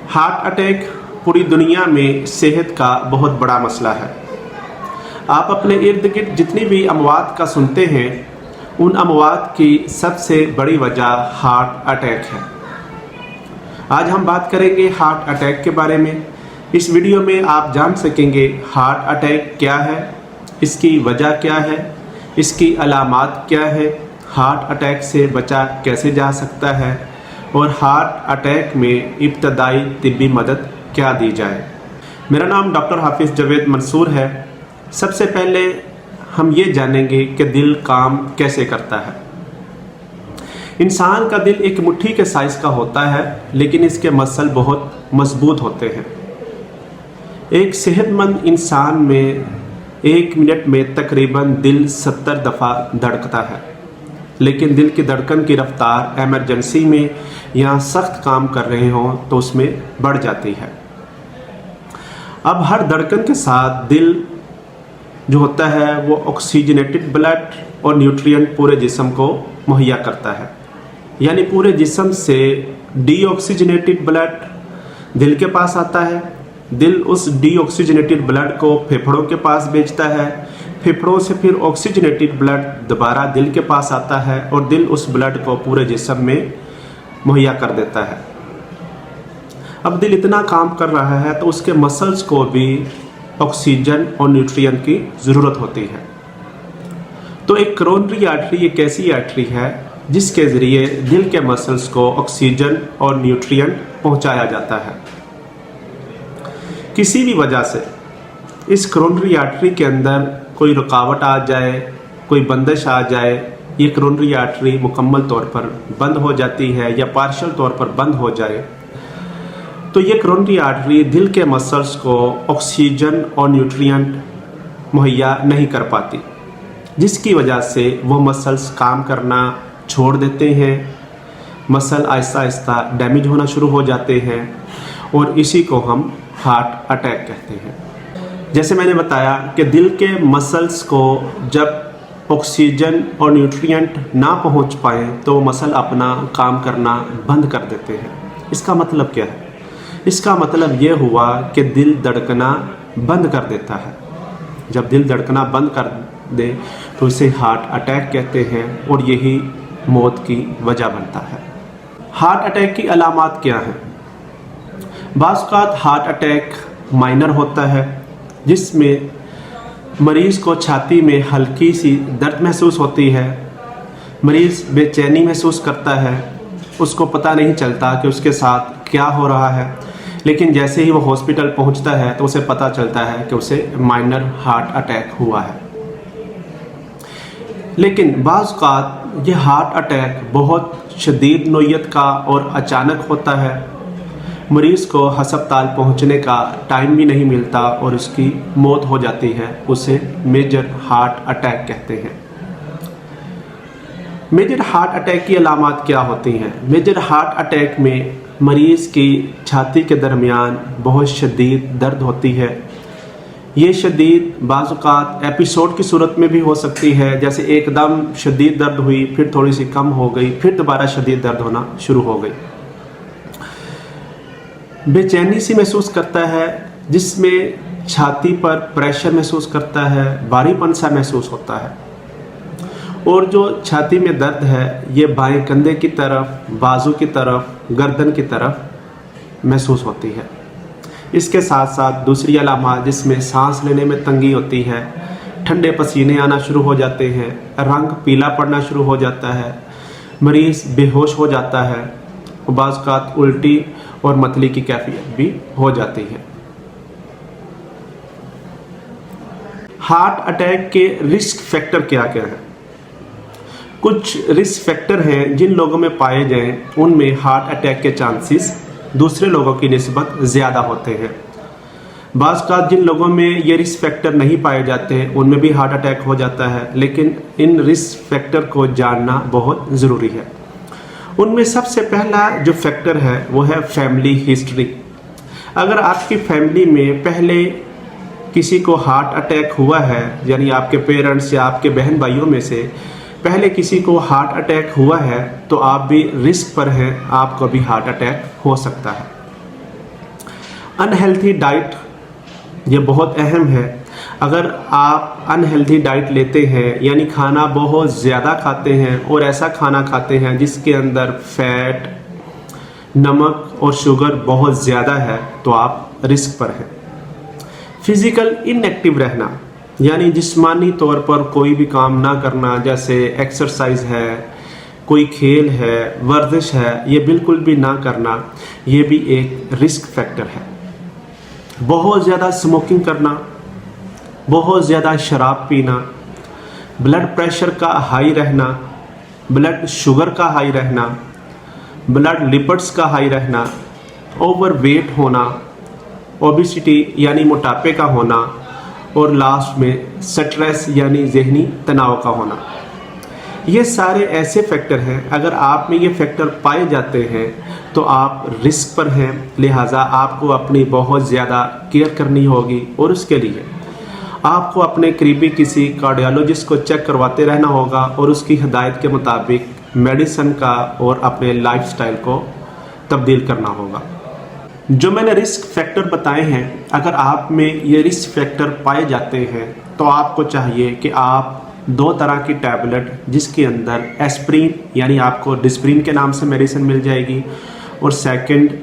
Heart attack पूरी दुनिया में सेहत का बहुत बड़ा मसला है। आप अपने इर्द गिर्द जितनी भी अमवात का सुनते हैं, उन अमवात की सबसे बड़ी वजह हार्ट अटैक है। आज हम बात करेंगे हार्ट अटैक के बारे में। इस वीडियो में आप जान सकेंगे हार्ट अटैक क्या है, इसकी वजह क्या है, इसकी अलामात क्या है, हार्ट अटैक से बचा कैसे जा सकता है और हार्ट अटैक में इब्तदाई तिब्बी मदद क्या दी जाए। मेरा नाम डॉक्टर हाफिज़ जावेद मंसूर है। सबसे पहले हम ये जानेंगे कि दिल काम कैसे करता है। इंसान का दिल एक मुट्ठी के साइज़ का होता है, लेकिन इसके मसल बहुत मजबूत होते हैं। एक सेहतमंद इंसान में 1 मिनट में तकरीबन दिल 70 दफ़ा धड़कता है, लेकिन दिल की धड़कन की रफ्तार एमरजेंसी में या सख्त काम कर रहे हों तो उसमें बढ़ जाती है। अब हर धड़कन के साथ दिल जो होता है वो ऑक्सीजनेटेड ब्लड और न्यूट्रिएंट पूरे जिस्म को मुहैया करता है, यानी पूरे जिस्म से डीऑक्सीजनेटेड ब्लड दिल के पास आता है। दिल उस डीऑक्सीजनेटेड ब्लड को फेफड़ों के पास भेजता है, फेफड़ों से फिर ऑक्सीजनेटेड ब्लड दोबारा दिल के पास आता है और दिल उस ब्लड को पूरे जिस्म में मुहैया कर देता है। अब दिल इतना काम कर रहा है तो उसके मसल्स को भी ऑक्सीजन और न्यूट्रिएंट की ज़रूरत होती है। तो एक करोनरी आर्टरी एक ऐसी आर्टरी है जिसके ज़रिए दिल के मसल्स को ऑक्सीजन और न्यूट्रिएंट पहुंचाया जाता है। किसी भी वजह से इस करोनरी आर्टरी के अंदर कोई रुकावट आ जाए, कोई बंदिश आ जाए, ये करोनरी आर्टरी मुकम्मल तौर पर बंद हो जाती है या पार्शियल तौर पर बंद हो जाए, तो ये करोनरी आर्टरी दिल के मसल्स को ऑक्सीजन और न्यूट्रिएंट मुहैया नहीं कर पाती, जिसकी वजह से वो मसल्स काम करना छोड़ देते हैं। मसल आहिस्ता आहिस्ता डैमेज होना शुरू हो जाते हैं और इसी को हम हार्ट अटैक कहते हैं। जैसे मैंने बताया कि दिल के मसल्स को जब ऑक्सीजन और न्यूट्रिएंट ना पहुंच पाए तो वो मसल अपना काम करना बंद कर देते हैं। इसका मतलब क्या है? इसका मतलब ये हुआ कि दिल धड़कना बंद कर देता है। जब दिल धड़कना बंद कर दे तो इसे हार्ट अटैक कहते हैं और यही मौत की वजह बनता है। हार्ट अटैक की अलामात क्या हैं? बाज़ औक़ात हार्ट अटैक माइनर होता है, जिसमें मरीज़ को छाती में हल्की सी दर्द महसूस होती है, मरीज़ बेचैनी महसूस करता है, उसको पता नहीं चलता कि उसके साथ क्या हो रहा है, लेकिन जैसे ही वो हॉस्पिटल पहुंचता है तो उसे पता चलता है कि उसे माइनर हार्ट अटैक हुआ है। लेकिन बाज़ औक़ात ये हार्ट अटैक बहुत शदीद नोयत का और अचानक होता है। मरीज़ को हस्पताल पहुंचने का टाइम भी नहीं मिलता और उसकी मौत हो जाती है। उसे मेजर हार्ट अटैक कहते हैं। मेजर हार्ट अटैक की अलामात क्या होती हैं? मेजर हार्ट अटैक में मरीज़ की छाती के दरमियान बहुत शदीद दर्द होती है। ये शदीद बाज़ औक़ात एपिसोड की सूरत में भी हो सकती है, जैसे एकदम शदीद दर्द हुई, फिर थोड़ी सी कम हो गई, फिर दोबारा शदीद दर्द होना शुरू हो गई। बेचैनी सी महसूस करता है, जिसमें छाती पर प्रेशर महसूस करता है, भारीपन सा महसूस होता है और जो छाती में दर्द है ये बाएं कंधे की तरफ, बाजू की तरफ, गर्दन की तरफ महसूस होती है। इसके साथ साथ दूसरी अलामात जिसमें सांस लेने में तंगी होती है, ठंडे पसीने आना शुरू हो जाते हैं, रंग पीला पड़ना शुरू हो जाता है, मरीज़ बेहोश हो जाता है और बाज़ औक़ात उल्टी और मतली की कैफियत भी हो जाती है। हार्ट अटैक के रिस्क फैक्टर क्या क्या है? कुछ रिस्क फैक्टर हैं जिन लोगों में पाए जाएं उनमें हार्ट अटैक के चांसेस दूसरे लोगों की निस्बत ज़्यादा होते हैं। बाज़ औक़ात जिन लोगों में ये रिस्क फैक्टर नहीं पाए जाते उनमें भी हार्ट अटैक हो जाता है, लेकिन इन रिस्क फैक्टर को जानना बहुत ज़रूरी है। उनमें सबसे पहला जो फैक्टर है वो है फैमिली हिस्ट्री। अगर आपकी फैमिली में पहले किसी को हार्ट अटैक हुआ है, यानी आपके पेरेंट्स या आपके बहन भाइयों में से पहले किसी को हार्ट अटैक हुआ है, तो आप भी रिस्क पर हैं, आपको भी हार्ट अटैक हो सकता है। अनहेल्थी डाइट ये बहुत अहम है। अगर आप अनहेल्थी डाइट लेते हैं यानी खाना बहुत ज़्यादा खाते हैं और ऐसा खाना खाते हैं जिसके अंदर फैट, नमक और शुगर बहुत ज़्यादा है, तो आप रिस्क पर हैं। फिज़िकल इनएक्टिव रहना यानी जिस्मानी तौर पर कोई भी काम ना करना, जैसे एक्सरसाइज है, कोई खेल है, वर्जिश है, ये बिल्कुल भी ना करना, ये भी एक रिस्क फैक्टर है। बहुत ज़्यादा स्मोकिंग करना, बहुत ज़्यादा शराब पीना, ब्लड प्रेशर का हाई रहना, ब्लड शुगर का हाई रहना, ब्लड लिपिड्स का हाई रहना, ओवर वेट होना, ओबिसिटी यानी मोटापे का होना, और लास्ट में स्ट्रेस यानी जहनी तनाव का होना। ये सारे ऐसे फैक्टर हैं, अगर आप में ये फैक्टर पाए जाते हैं तो आप रिस्क पर हैं, लिहाजा आपको अपनी बहुत ज़्यादा केयर करनी होगी और उसके लिए आपको अपने करीबी किसी कार्डियोलॉजिस्ट को चेक करवाते रहना होगा और उसकी हिदायत के मुताबिक मेडिसिन का और अपने लाइफस्टाइल को तब्दील करना होगा। जो मैंने रिस्क फैक्टर बताए हैं, अगर आप में ये रिस्क फैक्टर पाए जाते हैं तो आपको चाहिए कि आप 2 तरह की टैबलेट, जिसके अंदर एस्प्रिन यानी आपको डिस्प्रिन के नाम से मेडिसिन मिल जाएगी और सेकंड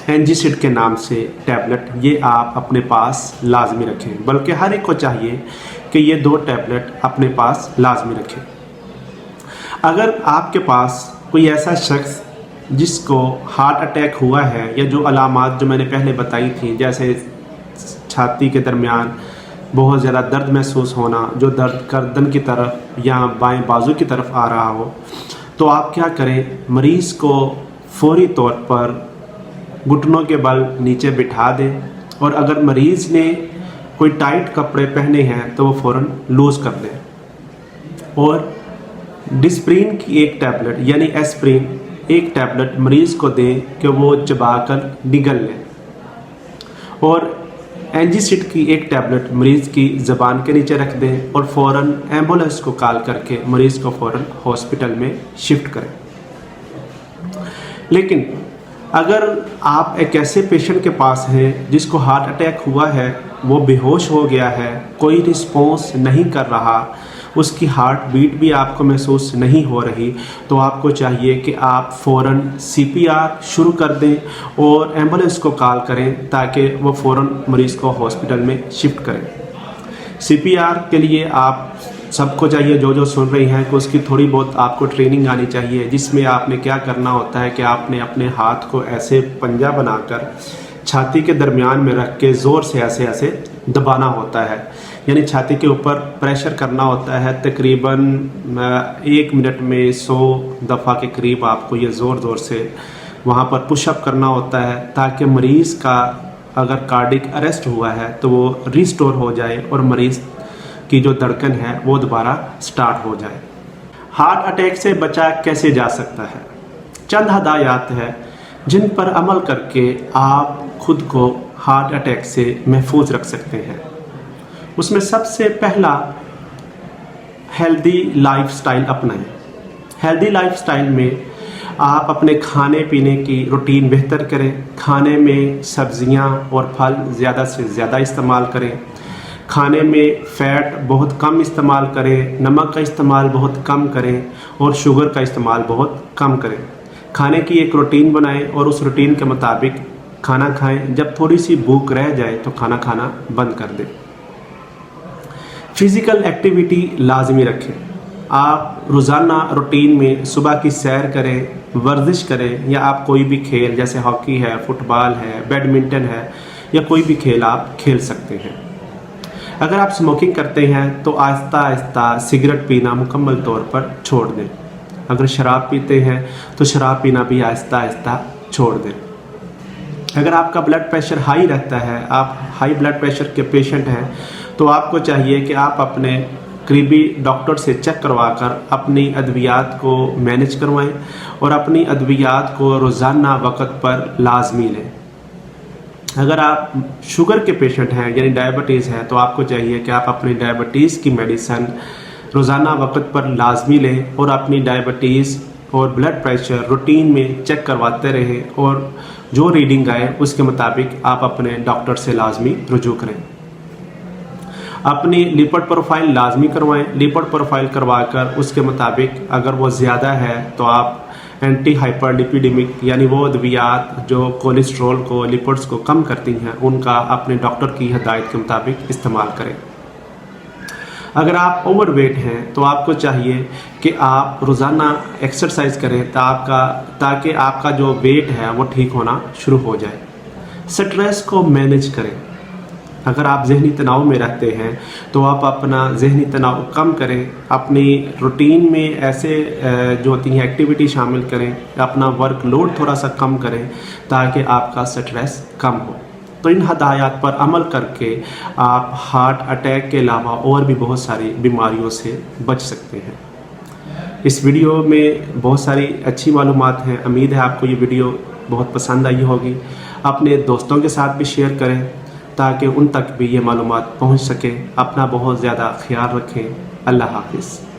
एंजीसिड के नाम से टैबलेट, ये आप अपने पास लाजमी रखें। बल्कि हर एक को चाहिए कि ये 2 टैबलेट अपने पास लाजमी रखें। अगर आपके पास कोई ऐसा शख्स जिसको हार्ट अटैक हुआ है या जो अलामात जो मैंने पहले बताई थी, जैसे छाती के दरमियान बहुत ज़्यादा दर्द महसूस होना, जो दर्द गर्दन की तरफ या बाएं बाजू की तरफ आ रहा हो, तो आप क्या करें, मरीज़ को फौरी तौर पर घुटनों के बल नीचे बिठा दें और अगर मरीज़ ने कोई टाइट कपड़े पहने हैं तो वो फ़ौरन लूज़ कर दें और डिस्प्रिन की एक टैबलेट यानी एस्प्रिन एक टैबलेट मरीज़ को दें कि वो चबाकर निगल लें और एंजीसिड की एक टैबलेट मरीज़ की ज़बान के नीचे रख दें और फ़ौरन एम्बुलेंस को कॉल करके मरीज़ को फ़ौरन हॉस्पिटल में शिफ्ट करें। लेकिन अगर आप एक ऐसे पेशेंट के पास हैं जिसको हार्ट अटैक हुआ है, वो बेहोश हो गया है, कोई रिस्पॉन्स नहीं कर रहा, उसकी हार्ट बीट भी आपको महसूस नहीं हो रही, तो आपको चाहिए कि आप फ़ौरन CPR शुरू कर दें और एम्बुलेंस को कॉल करें ताकि वो फ़ौरन मरीज़ को हॉस्पिटल में शिफ्ट करें। CPR के लिए आप सबको चाहिए, जो सुन रही हैं, कि उसकी थोड़ी बहुत आपको ट्रेनिंग आनी चाहिए, जिसमें आपने क्या करना होता है कि आपने अपने हाथ को ऐसे पंजा बनाकर छाती के दरमियान में रख के ज़ोर से ऐसे ऐसे दबाना होता है, यानी छाती के ऊपर प्रेशर करना होता है। तकरीबन 1 मिनट में 100 दफ़ा के करीब आपको ये ज़ोर से वहाँ पर पुशअप करना होता है ताकि मरीज़ का अगर कार्डिक अरेस्ट हुआ है तो वो रिस्टोर हो जाए और मरीज़ की जो धड़कन है वो दोबारा स्टार्ट हो जाए। हार्ट अटैक से बचा कैसे जा सकता है? चंद हदायत है जिन पर अमल करके आप खुद को हार्ट अटैक से महफूज रख सकते हैं। उसमें सबसे पहला, हेल्दी लाइफस्टाइल अपनाएं। हेल्दी लाइफस्टाइल में आप अपने खाने पीने की रूटीन बेहतर करें, खाने में सब्जियां और फल ज़्यादा से ज़्यादा इस्तेमाल करें, खाने में फ़ैट बहुत कम इस्तेमाल करें, नमक का इस्तेमाल बहुत कम करें और शुगर का इस्तेमाल बहुत कम करें। खाने की एक रूटीन बनाएं और उस रूटीन के मुताबिक खाना खाएं। जब थोड़ी सी भूख रह जाए तो खाना खाना बंद कर दें। फिज़िकल एक्टिविटी लाजमी रखें। आप रोज़ाना रूटीन में सुबह की सैर करें, वर्जिश करें, या आप कोई भी खेल जैसे हॉकी है, फुटबॉल है, बैडमिंटन है, या कोई भी खेल आप खेल सकते हैं। अगर आप स्मोकिंग करते हैं तो आहिस्ता आहिस्ता सिगरेट पीना मुकम्मल तौर पर छोड़ दें। अगर शराब पीते हैं तो शराब पीना भी आहिस्ता आहिस्ता छोड़ दें। अगर आपका ब्लड प्रेशर हाई रहता है, आप हाई ब्लड प्रेशर के पेशेंट हैं, तो आपको चाहिए कि आप अपने करीबी डॉक्टर से चेक करवाकर अपनी अद्वियात को मैनेज करवाएं और अपनी अद्वियात को रोज़ाना वक्त पर लाजमी लें। अगर आप शुगर के पेशेंट हैं यानी डायबिटीज़ है, तो आपको चाहिए कि आप अपनी डायबिटीज़ की मेडिसिन रोज़ाना वक्त पर लाजमी लें और अपनी डायबिटीज़ और ब्लड प्रेशर रूटीन में चेक करवाते रहें और जो रीडिंग आए उसके मुताबिक आप अपने डॉक्टर से लाजमी रुजू करें। अपनी लिपिड प्रोफाइल लाजमी करवाएं। लिपिड प्रोफाइल करवाकर उसके मुताबिक अगर वो ज़्यादा है तो आप एंटी हाइपरलिपिडेमिक यानी वो अद्वियात जो कोलेस्ट्रॉल को लिपिड्स को कम करती हैं उनका अपने डॉक्टर की हिदायत के मुताबिक इस्तेमाल करें। अगर आप ओवरवेट हैं तो आपको चाहिए कि आप रोज़ाना एक्सरसाइज करें ताकि आपका जो वेट है वो ठीक होना शुरू हो जाए। स्ट्रेस को मैनेज करें। अगर आप जहनी तनाव में रहते हैं तो आप अपना जहनी तनाव कम करें। अपनी रूटीन में ऐसे जो होती हैं एक्टिविटी शामिल करें, अपना वर्कलोड थोड़ा सा कम करें ताकि आपका स्ट्रेस कम हो। तो इन हदायत पर अमल करके आप हार्ट अटैक के अलावा और भी बहुत सारी बीमारियों से बच सकते हैं। इस वीडियो में बहुत सारी अच्छी मालूमात हैं। उम्मीद है आपको ये वीडियो बहुत पसंद आई होगी। अपने दोस्तों के साथ भी शेयर करें ताकि उन तक भी ये मालूमात पहुंच सके। अपना बहुत ज़्यादा ख्याल रखें। अल्लाह हाफिज़।